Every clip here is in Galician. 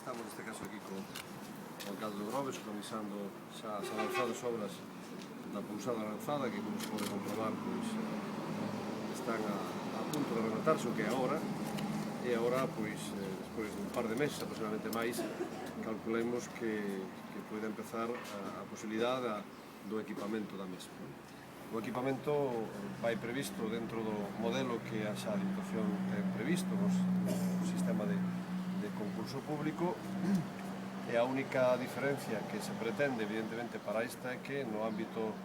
Estamos neste caso aquí co alcalde de Grove, supervisando xa as avanzadas obras da pousada avanzada, que como se pode comprobar, pois están a punto de rematarse o que é agora, e agora, pois, despois dun par de meses, aproximadamente máis, calculemos que pode empezar a posibilidade do equipamento da mesma. O equipamento vai previsto dentro do modelo que a xa Diputación ten previsto no sistema de concurso público, e a única diferencia que se pretende, evidentemente, para esta é que no ámbito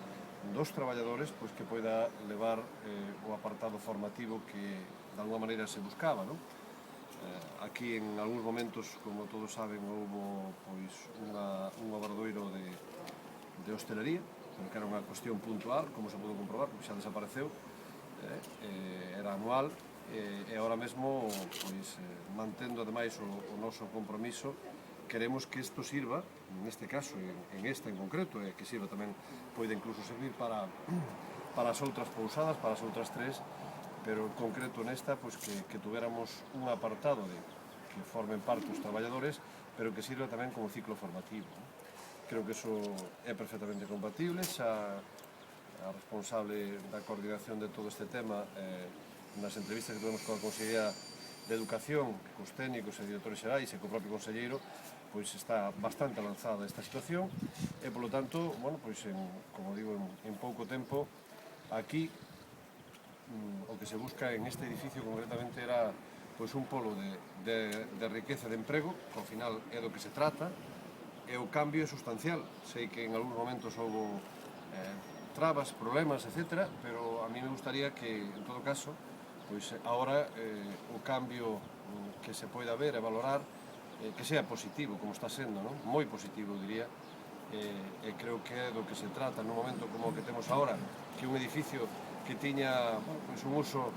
dos traballadores, pois que poida levar o apartado formativo que de alguma maneira se buscaba, non? Aquí en algúns momentos, como todos saben, houve pois un obradoiro de hostelería, que era unha cuestión puntual, como se pode comprobar, porque xa desapareceu, era anual, e agora mesmo, pois, mantendo ademais o noso compromiso, queremos que isto sirva, neste caso, en esta en concreto, e que sirva tamén, pode incluso servir para as outras pousadas, para as outras tres, pero en concreto nesta, pois que tuveramos un apartado que formen parte os traballadores, pero que sirva tamén como ciclo formativo. Creo que iso é perfectamente compatible, xa a responsable da coordinación de todo este tema nas entrevistas que tuvemos coa Consellería de Educación, cos técnicos e directores xerais e co propio conselleiro, pois está bastante avanzada esta situación e, polo tanto, bueno, pois, como digo, en pouco tempo, aquí o que se busca en este edificio concretamente era pois un polo de riqueza de emprego, que ao final é do que se trata, e o cambio é sustancial. Sei que en algúns momentos houve trabas, problemas, etc., pero a mí me gustaría que, en todo caso, pois agora o cambio que se poida ver e valorar que sea positivo, como está sendo, non? Moi positivo, diría, e creo que é do que se trata nun momento como o que temos agora, que un edificio que tiña pois un uso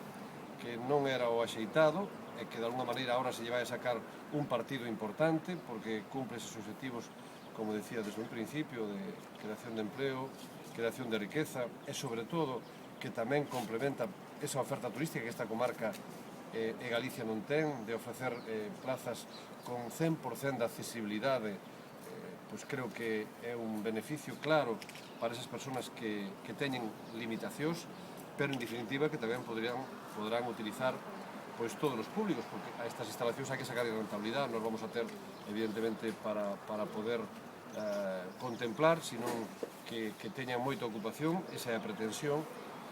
que non era o axeitado, e que de alguna maneira agora se lle vai a sacar un partido importante porque cumpre esos objetivos, como decía desde un principio, de creación de empleo, creación de riqueza e, sobre todo, que tamén complementa esa oferta turística que esta comarca e Galicia non ten, de ofrecer plazas con 100% de accesibilidade. Pois creo que é un beneficio claro para esas persoas que teñen limitacións, pero en definitiva que tamén poderán utilizar pois todos os públicos, porque a estas instalacións hai que sacar rentabilidade, nos vamos a ter, evidentemente, para poder contemplar, senón que teñan moita ocupación, esa é a pretensión,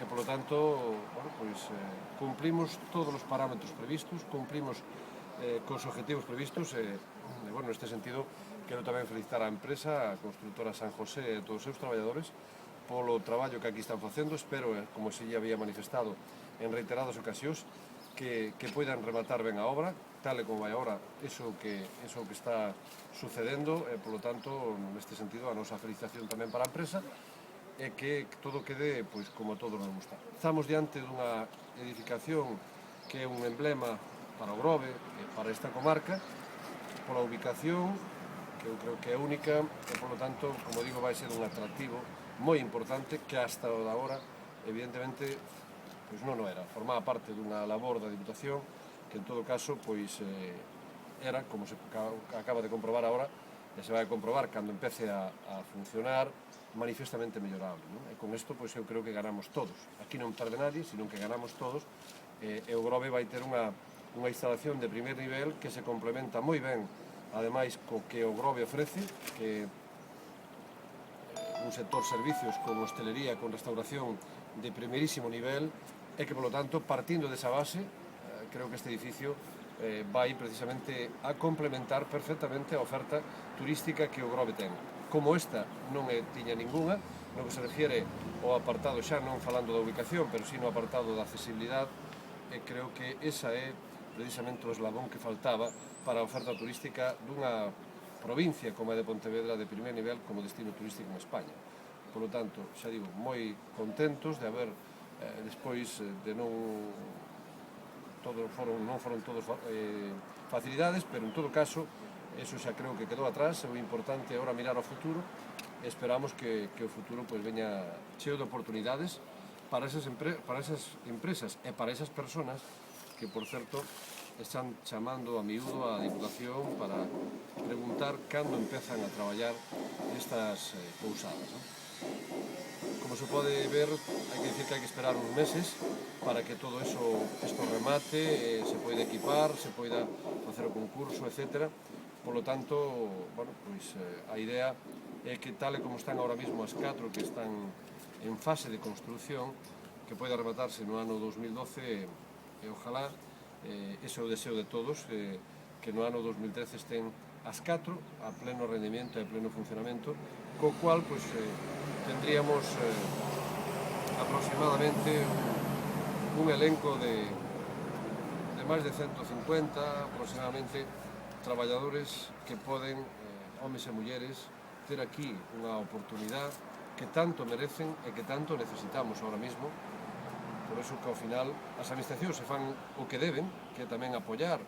e, polo tanto, bueno, pois, cumplimos todos os parámetros previstos, cumplimos cos objetivos previstos, e, bueno, neste sentido, quero tamén felicitar a empresa, a constructora San José e todos os seus traballadores, polo traballo que aquí están facendo. Espero, como se lle había manifestado en reiteradas ocasións, que poidan rematar ben a obra, tal e como vai agora, iso que está sucedendo, e, polo tanto, neste sentido, a nosa felicitación tamén para a empresa, e que todo quede, pois, como todos nos gusta. Estamos diante dunha edificación que é un emblema para o Grove e para esta comarca, pola ubicación, que eu creo que é única, e, polo tanto, como digo, vai ser un atractivo moi importante que hasta o de agora, evidentemente, pois non o era. Formaba parte dunha labor da Diputación que, en todo caso, pois era, como se acaba de comprobar agora, e se vai a comprobar cando empece a funcionar, manifestamente mellorable, non? E con isto, pois, eu creo que ganamos todos. Aquí non perde nadie, senón que ganamos todos, e o Grove vai ter unha instalación de primer nivel que se complementa moi ben, ademais, co que o Grove ofrece, que un sector servicios con hostelería, con restauración de primeirísimo nivel, e que, polo tanto, partindo desa base, creo que este edificio vai precisamente a complementar perfectamente a oferta turística que o Grove ten. Como esta non tiña ningunha, no que se refiere ao apartado, xa non falando da ubicación, pero sí no apartado da accesibilidade, e creo que esa é precisamente o eslabón que faltaba para a oferta turística dunha provincia como é de Pontevedra de primer nivel como destino turístico en España. Por lo tanto, xa digo, moi contentos de haber, despois de non foron todos facilidades, pero en todo caso, eso xa creo que quedou atrás. O importante é agora mirar ao futuro e esperamos que o futuro pois veña cheo de oportunidades para esas empresas e para esas persoas que, por certo, están chamando a miúdo a Diputación para preguntar cando empezan a traballar estas pousadas, non? Como se pode ver, hai que dicir que hai que esperar uns meses para que todo isto remate, se poida equipar, se poida facer o concurso, etc. Por lo tanto, bueno, pois, a idea é que tal e como están ahora mismo as 4 que están en fase de construción, que poida rematarse no ano 2012 e ojalá, ese é o deseo de todos, que no ano 2013 estén as 4 a pleno rendimento e a pleno funcionamento, co cual pois, tendríamos aproximadamente un elenco de máis de 150 aproximadamente traballadores que poden, homes e mulleres, ter aquí unha oportunidade que tanto merecen e que tanto necesitamos ahora mismo. Por iso que ao final as administracións se fan o que deben, que é tamén apoiar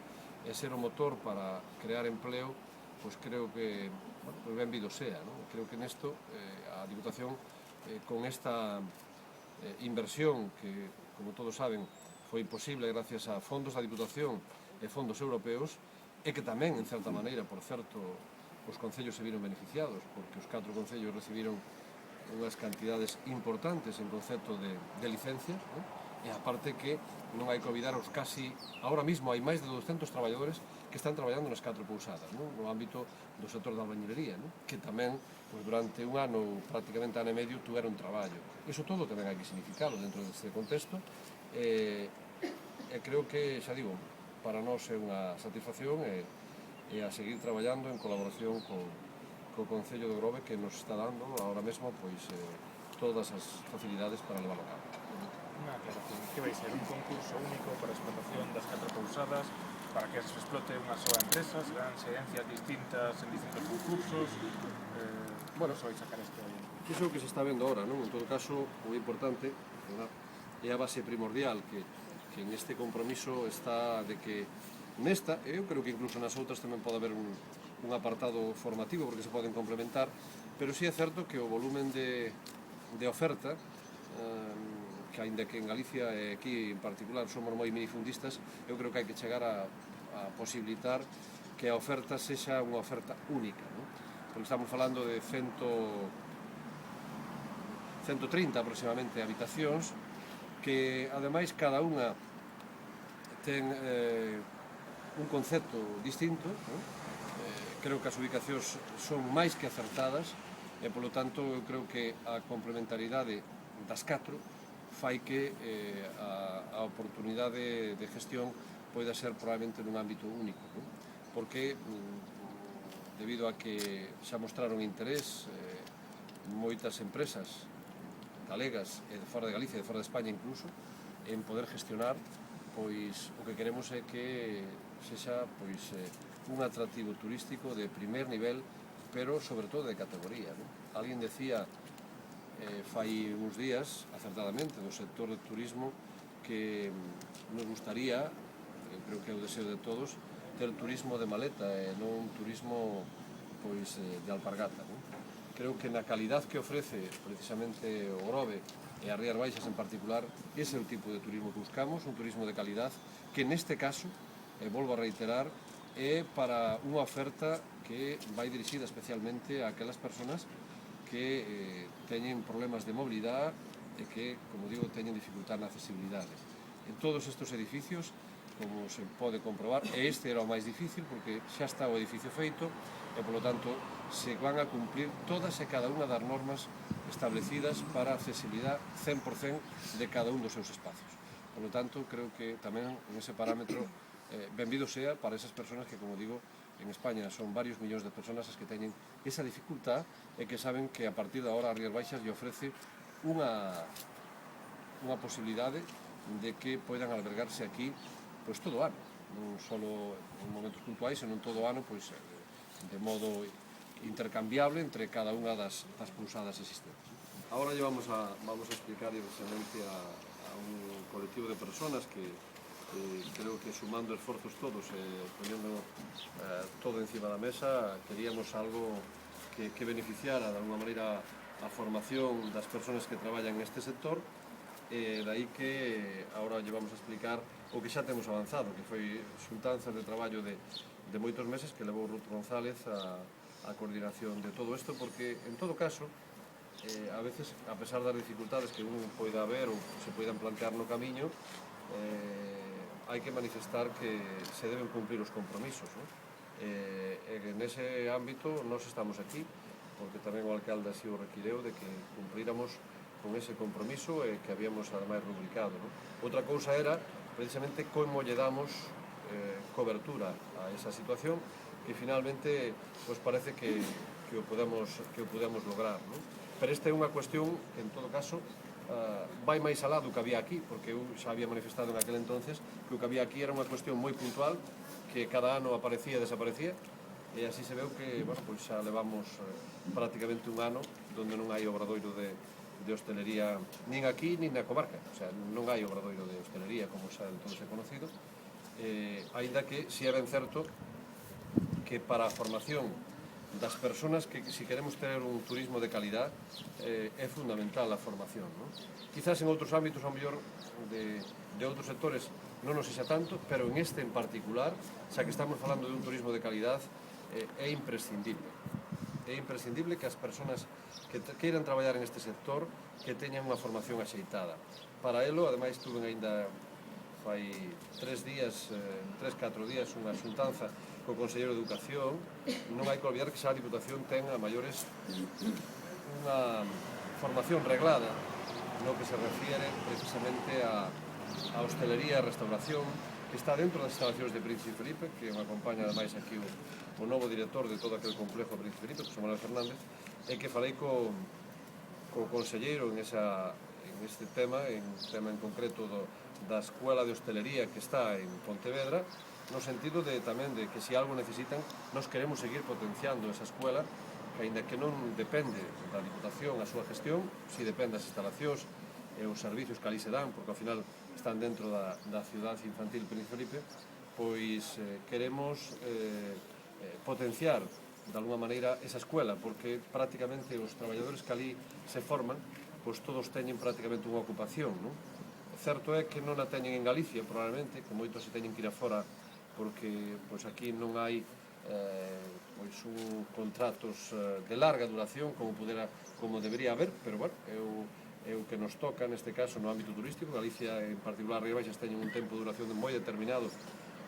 e ser o motor para crear empleo, pois creo que, bueno, pois benvido sea, non? Creo que nesto a Diputación con esta inversión que, como todos saben, foi posible gracias a fondos da Diputación e fondos europeos, e que tamén, en certa maneira, por certo, os concellos se viron beneficiados, porque os 4 concellos recibiron unhas cantidades importantes en concepto de licencias, non? E aparte que non hai que olvidar os casi, ahora mismo hai máis de 200 traballadores que están traballando nas 4 pousadas, non? No ámbito do sector da albañilería, non? Que tamén, pois, durante un ano, prácticamente ano e medio, tuveron traballo. Iso todo tamén hai que significalo dentro deste contexto, e creo que, xa digo, para nós é unha satisfacción e a seguir traballando en colaboración co Concello de Grove, que nos está dando ahora mesmo pois, todas as facilidades para levar a cabo. Unha aclaración, que vai ser un concurso único para a explotación das 4 pousadas, para que se explote unha soa empresa, serán xerencias distintas en distintos concursos, Bueno, só vai sacar este aí. Iso é o que se está vendo ahora, non? En todo caso, o importante, ¿verdad?, é a base primordial que en este compromiso está de que nesta, eu creo que incluso nas outras tamén pode haber un apartado formativo porque se poden complementar, pero sí é certo que o volumen de oferta, que aínda que en Galicia e aquí en particular somos moi minifundistas, eu creo que hai que chegar a posibilitar que a oferta sexa unha oferta única, non? Porque estamos falando de 130 aproximadamente habitacións que ademais cada unha ten un concepto distinto, non? Creo que as ubicacións son máis que acertadas e, polo tanto, eu creo que a complementariedade das 4 fai que a oportunidade de gestión poida ser probablemente nun ámbito único, non? Porque, debido a que xa mostraron interés moitas empresas galegas e de fora de Galicia, de fora de España incluso, en poder gestionar, pois o que queremos é que sexa pois un atractivo turístico de primer nivel, pero sobre todo de categoría, non? Alguén decía fai uns días, acertadamente, do sector de turismo, que nos gustaría, creo que é o deseo de todos, ter turismo de maleta e non turismo pois de alpargata, non? Creo que na calidad que ofrece precisamente o Grove e as Rías Baixas en particular, ese é o tipo de turismo que buscamos, un turismo de calidad que neste caso, volvo a reiterar, é para unha oferta que vai dirixida especialmente a aquelas persoas que teñen problemas de mobilidade e que, como digo, teñen dificultad na accesibilidade. En todos estes edificios, como se pode comprobar, e este era o máis difícil porque xa está o edificio feito e, polo tanto, se van a cumplir todas e cada unha das normas establecidas para a accesibilidade 100% de cada un dos seus espacios. Por lo tanto, creo que tamén en ese parámetro benvido sea para esas persoas que, como digo, en España son varios millóns de persoas as que teñen esa dificultad e que saben que a partir de agora a Rías Baixas lle ofrece unha posibilidade de que poidan albergarse aquí pois todo o ano, non só en momentos puntuais, senón todo o ano, pois de modo intercambiable entre cada unha das pousadas existentes. Ahora vamos a explicar precisamente a un colectivo de persoas que creo que sumando esforzos todos e poniendo todo encima da mesa, queríamos algo que beneficiara de alguma maneira a formación das persoas que traballan neste sector daí que agora lle vamos a explicar o que xa temos avanzado, que foi xuntanzas de traballo de moitos meses que levou Ruth González a coordinación de todo isto, porque en todo caso a veces, a pesar das dificultades que un poida haber ou se poidan plantear no camiño, hai que manifestar que se deben cumplir os compromisos, non? En ese ámbito nós estamos aquí porque tamén o alcalde así o requireu de que cumplíramos con ese compromiso que habíamos ademais rubricado, non? Outra cousa era precisamente como lle damos cobertura a esa situación que finalmente pues parece que o podemos lograr, non? Pero esta é unha cuestión que en todo caso vai máis alá do que había aquí, porque eu xa había manifestado en aquel entonces que o que había aquí era unha cuestión moi puntual que cada ano aparecía e desaparecía, e así se veu que, bueno, pois xa levamos prácticamente un ano donde non hai obradoiro de hostelería nin aquí nin na comarca, o sea, non hai obradoiro de hostelería como xa entonces é conocido, aínda que si é ben certo que para a formación das persoas que si queremos ter un turismo de calidad é fundamental a formación, non? Quizás en outros ámbitos, ao mellor, de outros sectores non nos sexa tanto, pero en este en particular, xa que estamos falando de un turismo de calidad, é imprescindible. É imprescindible que as persoas que queiran traballar en este sector que teñan unha formación axeitada. Para elo, ademais, tuve ainda fai 4 días unha xuntanza co Conselleiro de Educación. Non hai que olvidar que xa a Diputación ten a maiores unha formación reglada no que se refiere precisamente a hostelería e restauración, que está dentro das instalacións de Príncipe Felipe, que me acompaña ademais aquí o novo director de todo aquel complejo Príncipe Felipe, José Manuel Fernández, e que falei co conselleiro en este tema en concreto da Escuela de Hostelería que está en Pontevedra, no sentido de tamén de que se algo necesitan, nós queremos seguir potenciando esa escuela, que aínda que non depende da Diputación a súa gestión, si depende das instalacións e os servicios que ali se dan, porque ao final están dentro da Cidade Infantil Príncipe Felipe, pois queremos potenciar de alguma maneira esa escuela, porque prácticamente os traballadores que ali se forman, pois todos teñen prácticamente unha ocupación, non? Certo é que non a teñen en Galicia, probablemente, que moitos se teñen que ir afora porque pois aquí non hai pois contratos de larga duración como debería haber, pero bueno, é o que nos toca neste caso no ámbito turístico. Galicia, en particular, Rías Baixas teñen un tempo de duración moi determinado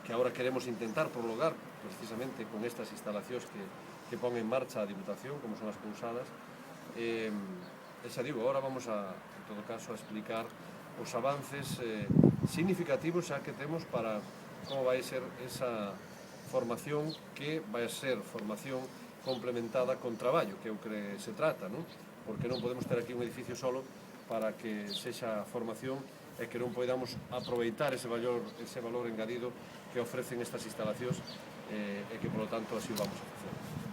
que agora queremos intentar prolongar precisamente con estas instalacións que pon en marcha a Diputación, como son as pousadas. E xa digo, agora vamos en todo caso a explicar os avances significativos xa que temos para como vai ser esa formación, que vai ser formación complementada con traballo, que é o que se trata, non? Porque non podemos ter aquí un edificio solo para que sexa formación e que non podamos aproveitar ese valor engadido que ofrecen estas instalacións e que, polo tanto, así o vamos a facer.